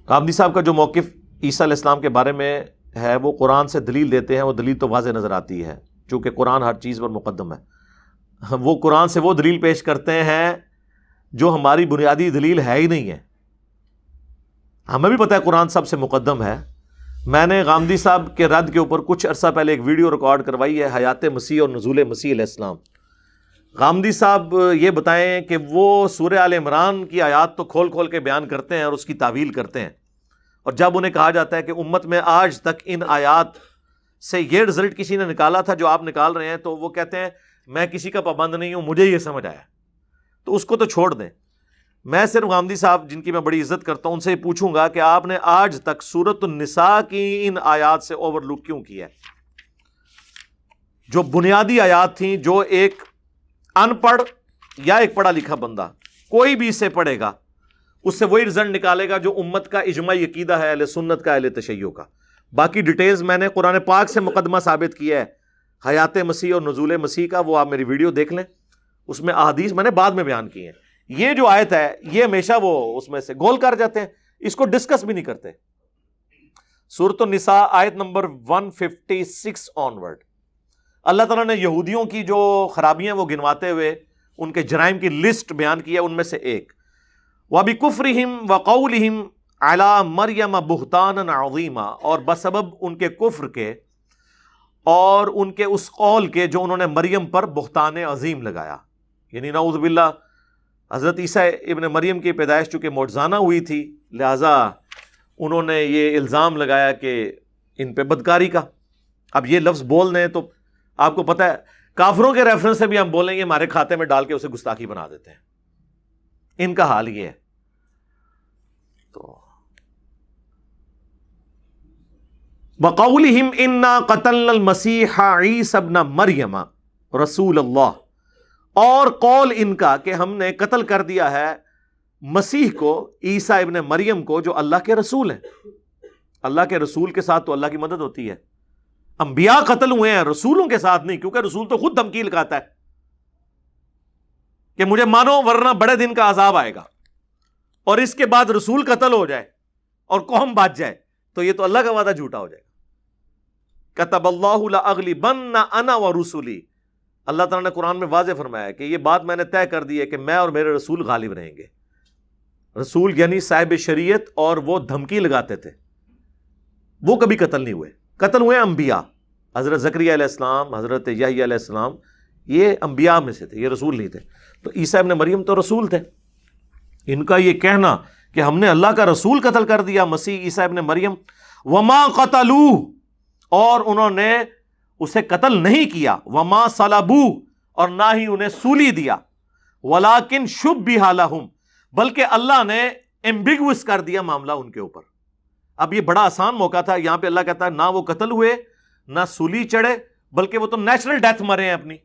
غامدی صاحب کا جو موقف عیسیٰ علیہ السلام کے بارے میں ہے وہ قرآن سے دلیل دیتے ہیں، وہ دلیل تو واضح نظر آتی ہے چونکہ قرآن ہر چیز پر مقدم ہے۔ وہ قرآن سے وہ دلیل پیش کرتے ہیں جو ہماری بنیادی دلیل ہے ہی نہیں ہے۔ ہمیں بھی پتہ ہے قرآن سب سے مقدم ہے۔ میں نے غامدی صاحب کے رد کے اوپر کچھ عرصہ پہلے ایک ویڈیو ریکارڈ کروائی ہے، حیات مسیح اور نزول مسیح علیہ السلام۔ غامدی صاحب یہ بتائیں کہ وہ سورہ آل عمران کی آیات تو کھول کھول کے بیان کرتے ہیں اور اس کی تعویل کرتے ہیں، اور جب انہیں کہا جاتا ہے کہ امت میں آج تک ان آیات سے یہ رزلٹ کسی نے نکالا تھا جو آپ نکال رہے ہیں، تو وہ کہتے ہیں میں کسی کا پابند نہیں ہوں، مجھے یہ سمجھ آیا۔ تو اس کو تو چھوڑ دیں۔ میں صرف غامدی صاحب جن کی میں بڑی عزت کرتا ہوں ان سے یہ پوچھوں گا کہ آپ نے آج تک سورۃ النساء کی ان آیات سے اوور لک کیوں کیا ہے؟ جو بنیادی آیات تھیں، جو ایک ان پڑھ یا ایک پڑھا لکھا بندہ کوئی بھی اسے پڑھے گا اس سے وہی رزلٹ نکالے گا جو امت کا اجماعی عقیدہ ہے، اہل سنت کا، اہل تشیع کا۔ باقی ڈیٹیلز میں نے قرآن پاک سے مقدمہ ثابت کیا ہے حیات مسیح اور نزول مسیح کا، وہ آپ میری ویڈیو دیکھ لیں، اس میں احادیث میں نے بعد میں بیان کی ہیں۔ یہ جو آیت ہے یہ ہمیشہ وہ اس میں سے گول کر جاتے ہیں، اس کو ڈسکس بھی نہیں کرتے۔ سورۃ النساء آیت نمبر 156 آنورڈ اللہ تعالیٰ نے یہودیوں کی جو خرابیاں وہ گنواتے ہوئے ان کے جرائم کی لسٹ بیان کی ہے، ان میں سے ایک وَبِكُفْرِهِمْ وَقَوْلِهِمْ عَلَى مَرْيَمَ بُهْتَانًا عَظِيمًا، اور بسبب ان کے کفر کے اور ان کے اس قول کے جو انہوں نے مریم پر بہتان عظیم لگایا، یعنی نعوذ باللہ حضرت عیسیٰ ابن مریم کی پیدائش چونکہ معجزانہ ہوئی تھی، لہٰذا انہوں نے یہ الزام لگایا کہ ان پہ بدکاری کا۔ اب یہ لفظ بول دیں تو آپ کو پتہ ہے کافروں کے ریفرنس سے بھی ہم بولیں گے، ہمارے کھاتے میں ڈال کے اسے گستاخی بنا دیتے ہیں۔ ان کا حال یہ ہے۔ تو وَقَوْلِهِمْ إِنَّا قَتَلْنَا الْمَسِيحَ عِيسَى ابْنَ مَرْيَمَ رسول اللہ، اور قول ان کا کہ ہم نے قتل کر دیا ہے مسیح کو، عیسیٰ ابن مریم کو، جو اللہ کے رسول ہیں۔ اللہ کے رسول کے ساتھ تو اللہ کی مدد ہوتی ہے۔ انبیاء قتل ہوئے ہیں، رسولوں کے ساتھ نہیں، کیونکہ رسول تو خود دھمکی لگاتا ہے کہ مجھے مانو ورنہ بڑے دن کا عذاب آئے گا، اور اس کے بعد رسول قتل ہو جائے اور قوم بچ جائے تو یہ تو اللہ کا وعدہ جھوٹا ہو جائے گا۔ کتب اللہ لأغلبن انا ورسلی، اللہ تعالیٰ نے قرآن میں واضح فرمایا کہ یہ بات میں نے طے کر دی ہے کہ میں اور میرے رسول غالب رہیں گے۔ رسول یعنی صاحب شریعت، اور وہ دھمکی لگاتے تھے، وہ کبھی قتل نہیں ہوئے۔ قتل ہوئے انبیاء، حضرت زکریا علیہ السلام، حضرت یحییٰ علیہ السلام، یہ انبیاء میں سے تھے، یہ رسول نہیں تھے۔ تو عیسیٰ ابن مریم تو رسول تھے۔ ان کا یہ کہنا کہ ہم نے اللہ کا رسول قتل کر دیا مسیح عیسیٰ ابن مریم، وما قتلوہ، اور انہوں نے اسے قتل نہیں کیا، وما صلبوہ، اور نہ ہی انہیں سولی دیا، ولیکن شبہ لہم، بلکہ اللہ نے ایمبیگوس کر دیا معاملہ ان کے اوپر۔ اب یہ بڑا آسان موقع تھا، یہاں پہ اللہ کہتا ہے نہ وہ قتل ہوئے نہ سولی چڑھے، بلکہ وہ تو نیچرل ڈیتھ مرے ہیں اپنی،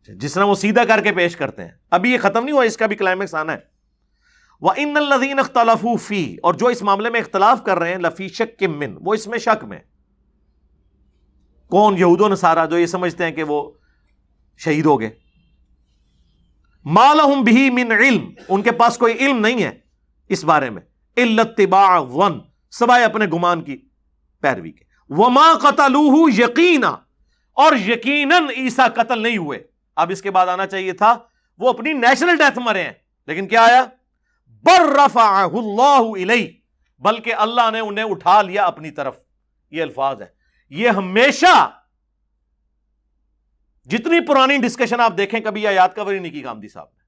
جس طرح وہ سیدھا کر کے پیش کرتے ہیں۔ ابھی یہ ختم نہیں ہوا، اس کا بھی کلائمیکس آنا ہے۔ وَإِنَّ الَّذِينَ اخْتَلَفُوا فِيهِ، اور جو اس معاملے میں اختلاف کر رہے ہیں، لفی شک من، وہ اس میں شک میں۔ کون؟ یہود و نصارہ، جو یہ سمجھتے ہیں کہ وہ شہید ہو گئے۔ مَا لَهُم بِهِ مِنْ علم، ان کے پاس کوئی علم نہیں ہے اس بارے میں، إِلَّا اتِّبَاعَ الظَّنِّ، سوائے اپنے گمان کی پیروی کے۔ وَمَا قَتَلُوهُ يَقِينًا، اور یقیناً عیسیٰ قتل نہیں ہوئے۔ اب اس کے بعد آنا چاہیے تھا وہ اپنی نیچرل ڈیتھ مرے ہیں، لیکن کیا آیا؟ بر رفعہ اللہ الیہ، بلکہ اللہ نے انہیں اٹھا لیا اپنی طرف۔ یہ الفاظ ہے، یہ ہمیشہ جتنی پرانی ڈسکشن آپ دیکھیں کبھی آیات کور ہی نہیں کی غامدی صاحب نے،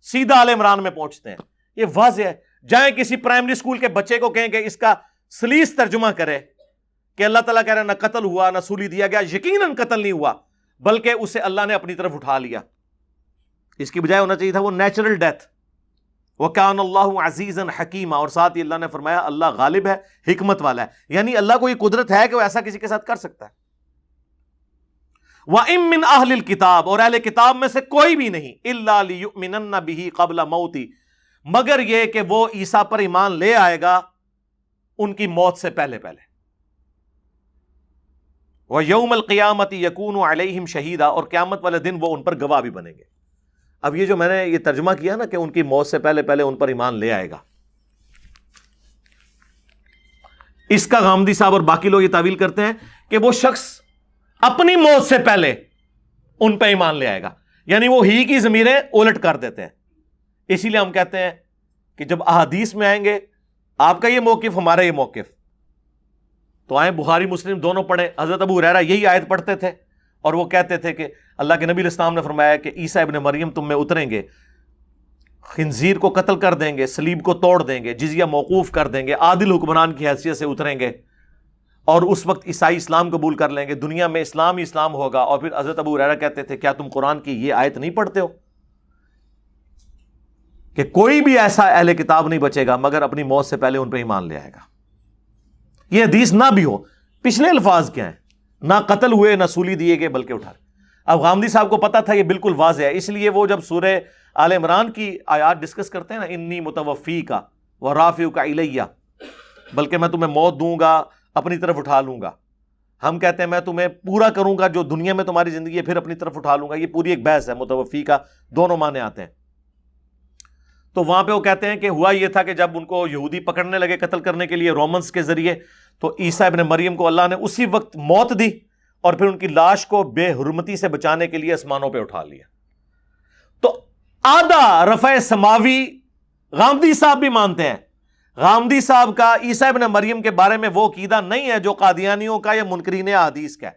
سیدھا آل عمران میں پہنچتے ہیں۔ یہ واضح ہے، جائیں کسی پرائمری اسکول کے بچے کو کہیں کہ اس کا سلیس ترجمہ کرے کہ اللہ تعالیٰ کہہ رہے ہیں نہ قتل ہوا نہ سولی دیا گیا، یقیناً قتل نہیں ہوا، بلکہ اسے اللہ نے اپنی طرف اٹھا لیا۔ اس کی بجائے ہونا چاہیے تھا وہ نیچرل ڈیتھ۔ وَكَانَ اللَّهُ عَزِيزًا حَكِيمًا، اور ساتھ ہی اللہ نے فرمایا اللہ غالب ہے، حکمت والا ہے، یعنی اللہ کو یہ قدرت ہے کہ وہ ایسا کسی کے ساتھ کر سکتا ہے۔ وَإِن مِّنْ أَهْلِ الْكِتَابِ، اور اہل کتاب میں سے کوئی بھی نہیں، إِلَّا لِيُؤْمِنَنَّ بِهِ قَبْلَ مَوْتِهِ، مگر یہ کہ وہ عیسیٰ پر ایمان لے آئے گا ان کی موت سے پہلے پہلے۔ وَيَوْمَ الْقِيَامَةِ يَكُونُ عَلَيْهِمْ شَهِيدًا، اور قیامت والے دن وہ ان پر گواہ بھی بنیں گے۔ اب یہ جو میں نے یہ ترجمہ کیا نا کہ ان کی موت سے پہلے پہلے ان پر ایمان لے آئے گا، اس کا غامدی صاحب اور باقی لوگ یہ تعویل کرتے ہیں کہ وہ شخص اپنی موت سے پہلے ان پہ ایمان لے آئے گا، یعنی وہ ہی کی ضمیریں الٹ کر دیتے ہیں. اسی لیے ہم کہتے ہیں کہ جب احادیث میں آئیں گے آپ کا یہ موقف ہمارا یہ موقف، تو آئیں بخاری مسلم دونوں پڑھیں. حضرت ابو ہریرہ یہی آیت پڑھتے تھے اور وہ کہتے تھے کہ اللہ کے نبی علیہ السلام نے فرمایا کہ عیسیٰ ابن مریم تم میں اتریں گے، خنزیر کو قتل کر دیں گے، صلیب کو توڑ دیں گے، جزیہ موقوف کر دیں گے، عادل حکمران کی حیثیت سے اتریں گے، اور اس وقت عیسائی اسلام قبول کر لیں گے، دنیا میں اسلام ہی اسلام ہوگا. اور پھر حضرت ابو ہریرہ کہتے تھے کیا تم قرآن کی یہ آیت نہیں پڑھتے ہو کہ کوئی بھی ایسا اہل کتاب نہیں بچے گا مگر اپنی موت سے پہلے ان پہ ایمان لے آئے گا. یہ حدیث نہ بھی ہو، پچھلے الفاظ کیا ہیں؟ نہ قتل ہوئے نہ سولی دیے گئے بلکہ اٹھا. اب غامدی صاحب کو پتا تھا یہ بالکل واضح ہے، اس لیے وہ جب سورہ آل عمران کی آیات ڈسکس کرتے ہیں نا، انی متوفیک ورافعک الیہ، بلکہ میں تمہیں موت دوں گا اپنی طرف اٹھا لوں گا. ہم کہتے ہیں میں تمہیں پورا کروں گا جو دنیا میں تمہاری زندگی ہے پھر اپنی طرف اٹھا لوں گا. یہ پوری ایک بحث ہے، متوفی کا دونوں معنی آتے ہیں. تو وہاں پہ وہ کہتے ہیں کہ ہوا یہ تھا کہ جب ان کو یہودی پکڑنے لگے قتل کرنے کے لیے رومنز کے ذریعے، تو عیسیٰ ابن مریم کو اللہ نے اسی وقت موت دی اور پھر ان کی لاش کو بے حرمتی سے بچانے کے لیے آسمانوں پہ اٹھا لیا. تو آدھا رفع سماوی غامدی صاحب بھی مانتے ہیں. غامدی صاحب کا عیسیٰ ابن مریم کے بارے میں وہ عقیدہ نہیں ہے جو قادیانیوں کا یا منکرین احادیث کا ہے.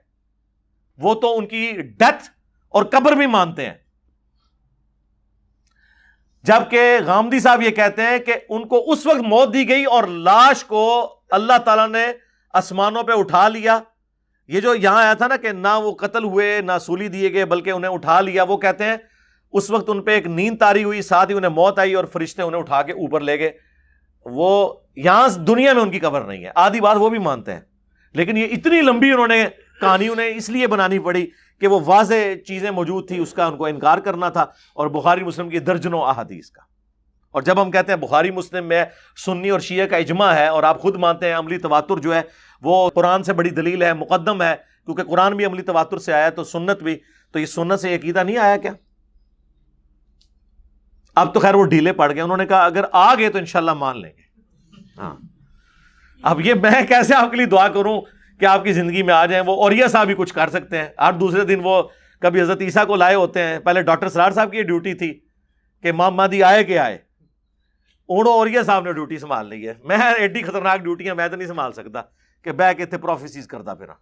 وہ تو ان کی ڈیتھ اور قبر بھی مانتے ہیں، جبکہ غامدی صاحب یہ کہتے ہیں کہ ان کو اس وقت موت دی گئی اور لاش کو اللہ تعالیٰ نے آسمانوں پہ اٹھا لیا. یہ جو یہاں آیا تھا نا کہ نہ وہ قتل ہوئے نہ سولی دیے گئے بلکہ انہیں اٹھا لیا، وہ کہتے ہیں اس وقت ان پہ ایک نیند طاری ہوئی، ساتھ ہی انہیں موت آئی اور فرشتے انہیں اٹھا کے اوپر لے گئے. وہ یہاں دنیا میں ان کی قبر نہیں ہے. آدھی بات وہ بھی مانتے ہیں، لیکن یہ اتنی لمبی انہوں نے کہانی انہیں اس لیے بنانی پڑی کہ وہ واضح چیزیں موجود تھی، اس کا ان کو انکار کرنا تھا، اور بخاری مسلم کی درجنوں احادیث کا. اور جب ہم کہتے ہیں بخاری مسلم میں سنی اور شیعہ کا اجماع ہے، اور آپ خود مانتے ہیں عملی تواتر جو ہے وہ قرآن سے بڑی دلیل ہے، مقدم ہے، کیونکہ قرآن بھی عملی تواتر سے آیا تو سنت بھی، تو یہ سنت سے عقیدہ نہیں آیا کیا؟ اب تو خیر وہ ڈھیلے پڑ گئے، انہوں نے کہا اگر آ گئے تو انشاءاللہ مان لیں گے. ہاں اب یہ میں کیسے آپ کے لیے دعا کروں کہ آپ کی زندگی میں آ جائیں؟ وہ اوریہ صاحب بھی کچھ کر سکتے ہیں. ہر دوسرے دن وہ کبھی حضرت عیسیٰ کو لائے ہوتے ہیں. پہلے ڈاکٹر سرار صاحب کی یہ ڈیوٹی تھی کہ امام مہدی آئے کہ آئے، اوڑو اوریہ صاحب نے ڈیوٹی سنبھال لی ہے. میں ایڈی خطرناک ڈیوٹیاں میں تو نہیں سنبھال سکتا کہ بیٹھ کے تھے پروفیسیز کرتا پھرا.